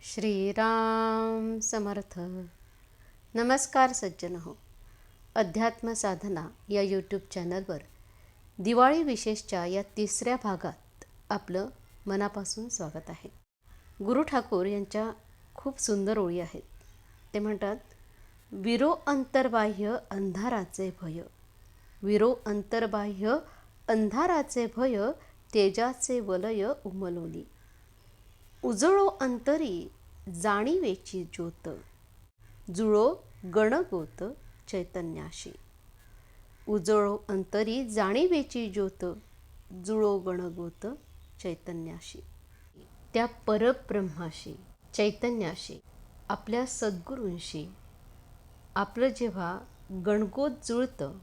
श्रीराम समर्थ. नमस्कार सज्जन हो. अध्यात्म साधना या यूट्यूब चॅनलवर दिवाळी विशेषच्या या तिसऱ्या भागात आपलं मनापासून स्वागत आहे. गुरु ठाकूर यांच्या खूप सुंदर ओळी आहेत. ते म्हणतात, विरो अंतर्बाह्य अंधाराचे भय, विरो अंतर्बाह्य अंधाराचे भय, तेजाचे वलय उमलोनी. उजळो अंतरी जाणीवेची ज्योत, जुळो गणगोत चैतन्याशी. उजळो अंतरी जाणीवेची ज्योत, जुळो गणगोत चैतन्याशी. त्या परब्रह्माशी, चैतन्याशी, आपल्या सद्गुरूंशी आपलं जेव्हा गणगोत जुळतं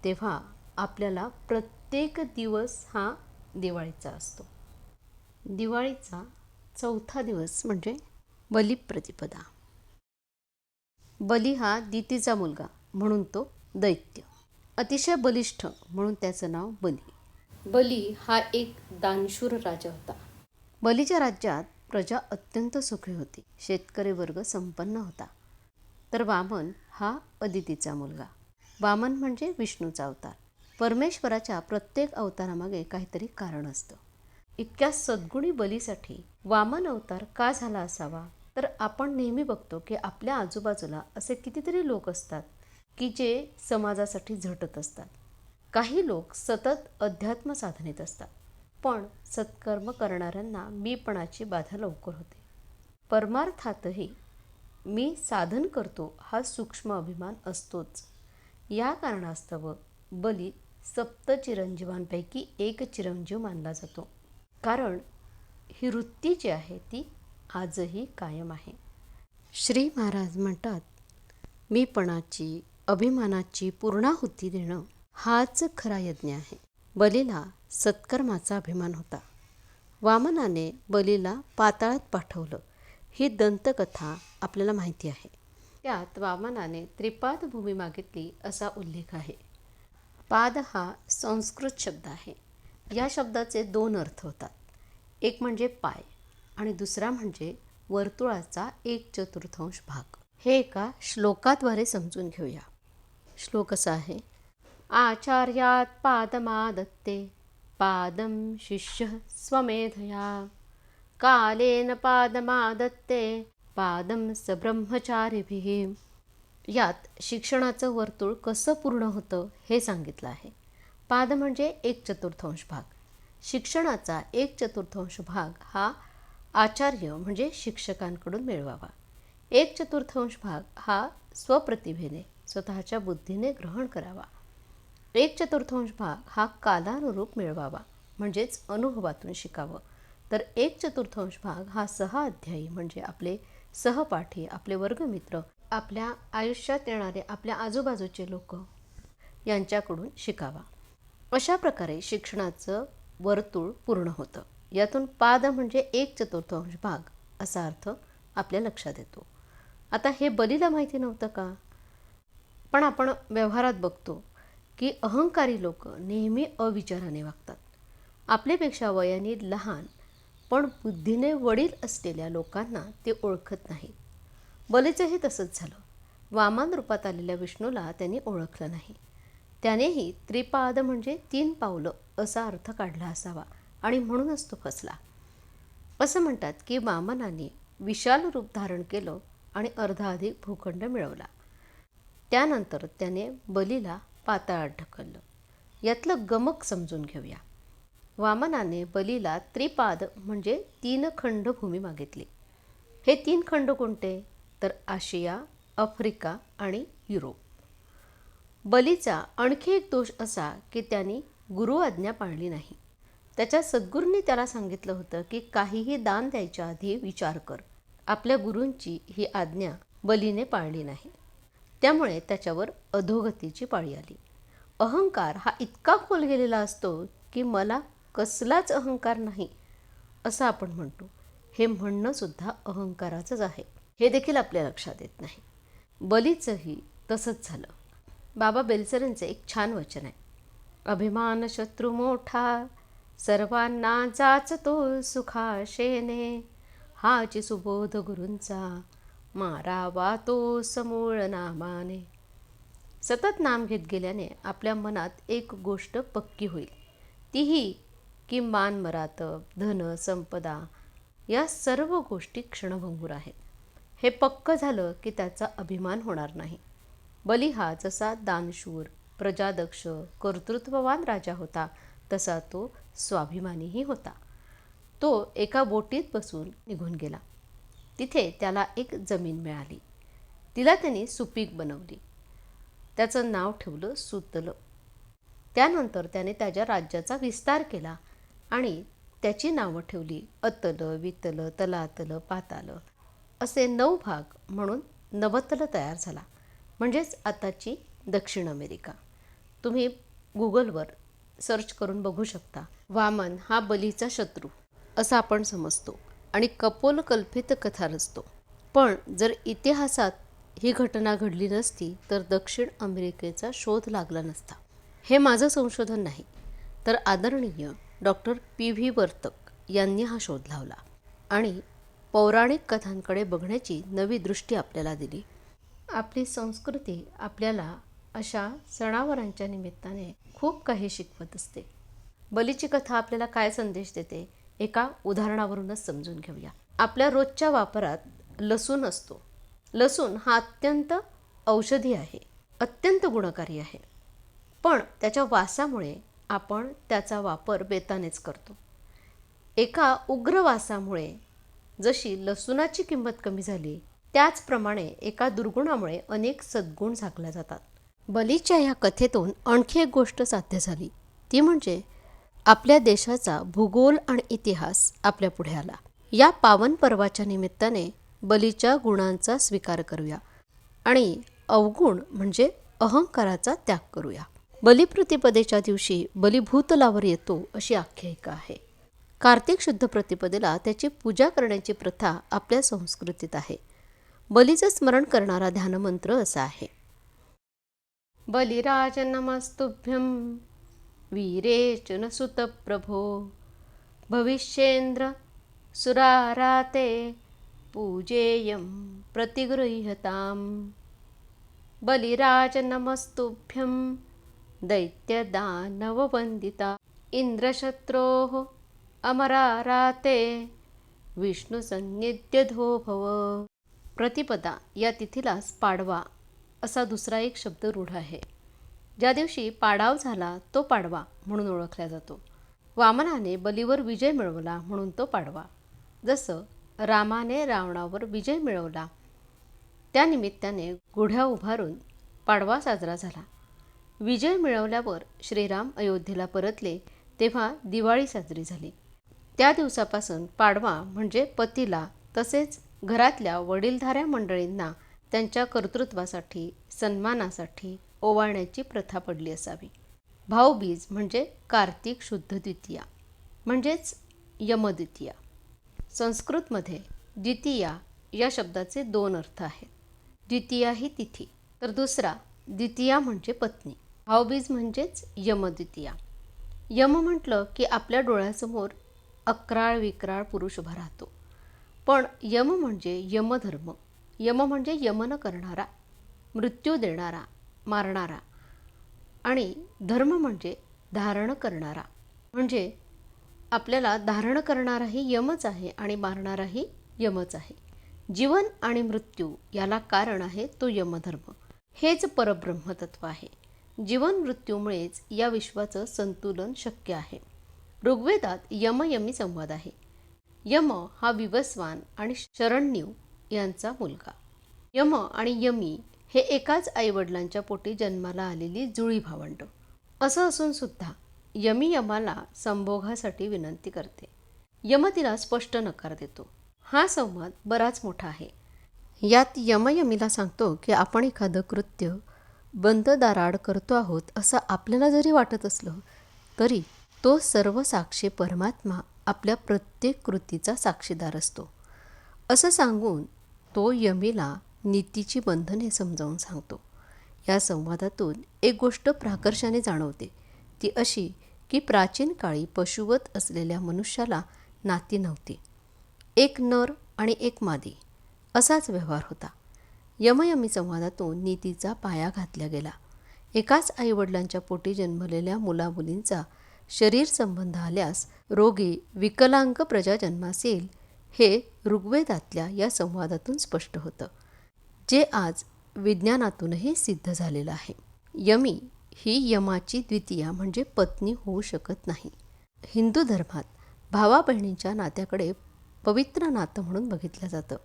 तेव्हा आपल्याला प्रत्येक दिवस हा दिवाळीचा असतो. दिवाळीचा चौथा दिवस म्हणजे बलिप्रतिपदा. बली हा दितीचा मुलगा म्हणून तो दैत्य, अतिशय बलिष्ठ म्हणून त्याचं नाव बली. बली हा एक दानशूर राजा होता. बलीच्या राज्यात प्रजा अत्यंत सुखी होती. शेतकरी वर्ग संपन्न होता. तर वामन हा अदितीचा मुलगा. वामन म्हणजे विष्णूचा अवतार. परमेश्वराच्या प्रत्येक अवतारामागे काहीतरी कारण असतं. इतक्या सद्गुणी बलीसाठी वामन अवतार का झाला असावा? तर आपण नेहमी बघतो की आपल्या आजूबाजूला असे कितीतरी लोक असतात की जे समाजासाठी झटत असतात. काही लोक सतत अध्यात्म साधनेत असतात, पण सत्कर्म करणाऱ्यांना मीपणाची बाधा लवकर होते. परमार्थातही मी साधन करतो हा सूक्ष्म अभिमान असतोच. या कारणास्तव बली सप्तचिरंजीवांपैकी एक चिरंजीव मानला जातो. कारण ही वृत्ती जी आहे ती आजही कायम आहे. श्री महाराज म्हणतात, मीपणाची, अभिमानाची पूर्णाहुती देणं हाच खरा यज्ञ आहे. बलीला सत्कर्माचा अभिमान होता. वामनाने बलीला पाताळात पाठवलं ही दंतकथा आपल्याला माहिती आहे. त्यात वामनाने त्रिपाद भूमी मागितली असा उल्लेख आहे. पाद हा संस्कृत शब्द आहे. या शब्दाचे दोन अर्थ होतात. एक म्हणजे पाय आणि दुसरा म्हणजे वर्तुळाचा 1/4 भाग. हे एका श्लोकाद्वारे समजून घेऊया. श्लोक असा आहे, आचार्यात पादमादत्ते, पादम शिष्य स्वमेधया, कालेन पादमादत्ते, पादम स ब्रह्मचारिभिः. यात शिक्षणाचं वर्तुळ कसं पूर्ण होतं हे सांगितलं आहे. पाद म्हणजे 1/4 भाग. शिक्षणाचा 1/4 भाग हा आचार्य म्हणजे शिक्षकांकडून मिळवावा. 1/4 भाग हा स्वप्रतिभेने, स्वतःच्या बुद्धीने ग्रहण करावा. 1/4 भाग हा कालानुरूप मिळवावा, म्हणजेच अनुभवातून शिकावं. तर 1/4 भाग हा सहाअध्यायी म्हणजे आपले सहपाठी, आपले वर्गमित्र, आपल्या आयुष्यात येणारे आपल्या आजूबाजूचे लोक यांच्याकडून शिकावा. अशा प्रकारे शिक्षणाचं वर्तुळ पूर्ण होतं. यातून पाद म्हणजे 1/4 भाग असा अर्थ आपल्या लक्षात येतो. आता हे बलीला माहिती नव्हतं का? पण आपण व्यवहारात बघतो की अहंकारी लोक नेहमी अविचाराने वागतात. आपल्यापेक्षा वयाने लहान पण बुद्धीने वडील असलेल्या लोकांना ते ओळखत नाहीत. बलीचंही तसंच झालं. वामन रूपात आलेल्या विष्णूला त्यांनी ओळखलं नाही. त्यानेही त्रिपाद म्हणजे 3 पावलं असा अर्थ काढला असावा आणि म्हणूनच तो फसला. असं म्हणतात की वामनाने विशाल रूप धारण केलं आणि अर्धाधिक भूखंड मिळवला. त्यानंतर त्याने बलीला पाताळात ढकललं. यातलं गमक समजून घेऊया. वामनाने बलीला त्रिपाद म्हणजे 3 खंड भूमी मागितली. हे 3 खंड कोणते? तर आशिया, आफ्रिका आणि युरोप. बलीचा आणखी एक दोष असा की त्यांनी गुरु आज्ञा पाळली नाही. त्याच्या सद्गुरूंनी त्याला सांगितलं होतं की काहीही दान द्यायच्या आधी विचार कर. आपल्या गुरूंची ही आज्ञा बलीने पाळली नाही. त्यामुळे त्याच्यावर अधोगतीची पाळी आली. अहंकार हा इतका खोल गेलेला असतो की मला कसलाच अहंकार नाही असं आपण म्हणतो. हे म्हणणं सुद्धा अहंकाराचंच आहे. हे देखील आपल्या लक्षात येत नाही. बलीचंही तसंच झालं. बाबा बेलसरेंचे एक छान वचन आहे, अभिमान शत्रू मोठा, सर्वांना जाचतो सुखाशेने, हाची सुबोध गुरूंचा, मारावा तो समूळ नामाने. सतत नाम घेत गेल्याने आपल्या मनात एक गोष्ट पक्की होईल, तीही की मान मरातब, धन, संपदा या सर्व गोष्टी क्षणभंगूर आहेत. हे पक्क झालं की त्याचा अभिमान होणार नाही. बली हा जसा दानशूर, प्रजादक्ष, कर्तृत्ववान राजा होता, तसा तो स्वाभिमानीही होता. तो एका बोटीत बसून निघून गेला. तिथे त्याला एक जमीन मिळाली. तिला त्यांनी सुपीक बनवली. त्याचं नाव ठेवलं सुतलं. त्यानंतर त्याने त्याच्या राज्याचा विस्तार केला आणि त्याची नावं ठेवली अतल, वितल, तलातल, पाताल असे 9 भाग, म्हणून नवतल तयार झाला, म्हणजेच आताची दक्षिण अमेरिका. तुम्ही गुगलवर सर्च करून बघू शकता. वामन हा बलीचा शत्रू असं आपण समजतो आणि कपोलकल्पित कथा रचतो. पण जर इतिहासात ही घटना घडली नसती तर दक्षिण अमेरिकेचा शोध लागला नसता. हे माझं संशोधन नाही, तर आदरणीय डॉक्टर PV वर्तक यांनी हा शोध लावला आणि पौराणिक कथांकडे बघण्याची नवी दृष्टी आपल्याला दिली. आपली संस्कृती आपल्याला अशा सणावारांच्या निमित्ताने खूप काही शिकवत असते. बलीची कथा आपल्याला काय संदेश देते एका उदाहरणावरूनच समजून घेऊया. आपल्या रोजच्या वापरात लसूण असतो. लसूण हा अत्यंत औषधी आहे, अत्यंत गुणकारी आहे. पण त्याच्या वासामुळे आपण त्याचा वापर बेतानेच करतो. एका उग्र वासामुळे जशी लसूणाची किंमत कमी झाली, त्याचप्रमाणे एका दुर्गुणामुळे अनेक सद्गुण झाकल्या जातात. बलीच्या या कथेतून आणखी एक गोष्ट साध्य झाली, ती म्हणजे आपल्या देशाचा भूगोल आणि इतिहास आपल्या पुढे आला. या पावन पर्वाच्या निमित्ताने बलीच्या गुणांचा स्वीकार करूया आणि अवगुण म्हणजे अहंकाराचा त्याग करूया. बलिप्रतिपदेच्या दिवशी बली भूतलावर येतो अशी आख्यायिका आहे. कार्तिक शुद्ध प्रतिपदेला त्याची पूजा करण्याची प्रथा आपल्या संस्कृतीत आहे. बलीचं स्मरण करणारा ध्यानमंत्र असा आहे: बलिराज नमस्तुभ्यं वीरेचन सुत प्रभो भविष्येंद्र सुराराते पूजेयं प्रतिगृह्यताम्. बलिराज नमस्तुभ्यं दैत्यदानववन्दिता इंद्रशत्रोः अमराराते विष्णुसन्निध्यधो भव. प्रतिपदा या तिथीलाच पाडवा असा दुसरा एक शब्द रूढ आहे. ज्या दिवशी पाडाव झाला तो पाडवा म्हणून ओळखला जातो. वामनाने बलीवर विजय मिळवला म्हणून तो पाडवा. जसं रामाने रावणावर विजय मिळवला, त्यानिमित्ताने गुढ्या उभारून पाडवा साजरा झाला. विजय मिळवल्यावर श्रीराम अयोध्येला परतले तेव्हा दिवाळी साजरी झाली. त्या दिवसापासून पाडवा म्हणजे पतीला तसेच घरातल्या वडीलधाऱ्या मंडळींना त्यांच्या कर्तृत्वासाठी, सन्मानासाठी ओवाळण्याची प्रथा पडली असावी. भाऊबीज म्हणजे कार्तिक शुद्ध द्वितीया म्हणजेच यमद्वितीया. संस्कृतमध्ये द्वितीया या शब्दाचे 2 अर्थ आहेत. द्वितीया ही तिथी, तर दुसरा द्वितीया म्हणजे पत्नी. भाऊबीज म्हणजेच यमद्वितीया. यम म्हटलं की आपल्या डोळ्यासमोर अक्राळ विक्राळ पुरुष उभा राहतो. पण यम म्हणजे यमधर्म. यम म्हणजे यमन करणारा, मृत्यू देणारा, मारणारा. आणि धर्म म्हणजे धारण करणारा. म्हणजे आपल्याला धारण करणाराही यमच आहे आणि मारणाराही यमच आहे. जीवन आणि मृत्यू याला कारण आहे तो यमधर्म. हेच परब्रह्मतत्व आहे. जीवन मृत्यूमुळेच या विश्वाचं संतुलन शक्य आहे. ऋग्वेदात यमयमी संवाद आहे. यम हा विवस्वान आणि शरण्यू यांचा मुलगा. यम आणि यमी हे एकाच आईवडिलांच्या पोटी जन्माला आलेली जुळी भावंड. असं असून सुद्धा यमी यमाला संभोगासाठी विनंती करते. यम तिला स्पष्ट नकार देतो. हा संवाद बराच मोठा आहे. यात यमयमीला सांगतो की आपण एखादं कृत्य बंद दाराआड करतो आहोत असं आपल्याला जरी वाटत असलं तरी तो सर्व साक्षी परमात्मा आपल्या प्रत्येक कृतीचा साक्षीदार असतो असं सांगून तो यमीला नीतीची बंधने समजावून सांगतो. या संवादातून एक गोष्ट प्राकर्षाने जाणवते, ती अशी की प्राचीन काळी पशुवत असलेल्या मनुष्याला नाती नव्हती. एक नर आणि एक मादी असाच व्यवहार होता. यमयमी संवादातून नीतीचा पाया घातला गेला. एकाच आईवडिलांच्या पोटी जन्मलेल्या मुलामुलींचा शरीर संबंध आल्यास रोगी विकलांग प्रजा जन्मास येईल, हे ऋग्वेदातल्या या संवादातून स्पष्ट होतं, जे आज विज्ञानातूनही सिद्ध झालेलं आहे. यमी ही यमाची द्वितीया म्हणजे पत्नी होऊ शकत नाही. हिंदू धर्मात भावा बहिणींच्या नात्याकडे पवित्र नातं म्हणून बघितलं जातं.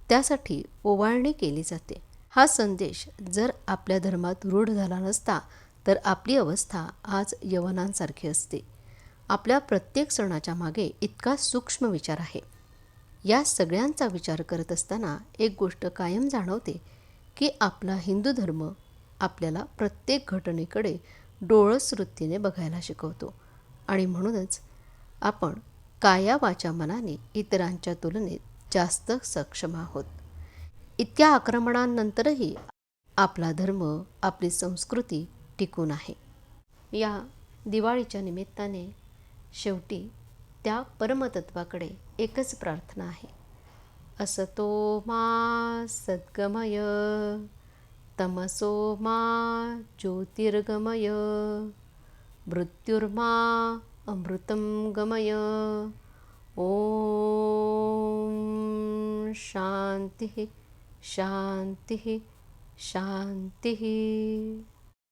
त्यासाठी ओवाळणी केली जाते. हा संदेश जर आपल्या धर्मात रूढ झाला नसता तर आपली अवस्था आज यवनांसारखी असते. आपल्या प्रत्येक सणाच्या मागे इतका सूक्ष्म विचार आहे. या सगळ्यांचा विचार करत असताना एक गोष्ट कायम जाणवते की आपला हिंदू धर्म आपल्याला प्रत्येक घटनेकडे डोळस वृत्तीने बघायला शिकवतो आणि म्हणूनच आपण काया वाचा मनाने इतरांच्या तुलनेत जास्त सक्षम आहोत. इतक्या आक्रमणांनंतरही आपला धर्म, आपली संस्कृती टिकून आहे. या दिवाळीच्या निमित्ताने शेवटी त्या परमतत्वाकडे एकच प्रार्थना आहे. असतो मा सद्गमय, तमसो मा ज्योतिर्गमय, मृत्युर्मा अमृतं गमय. ओम शांती शांती शांती.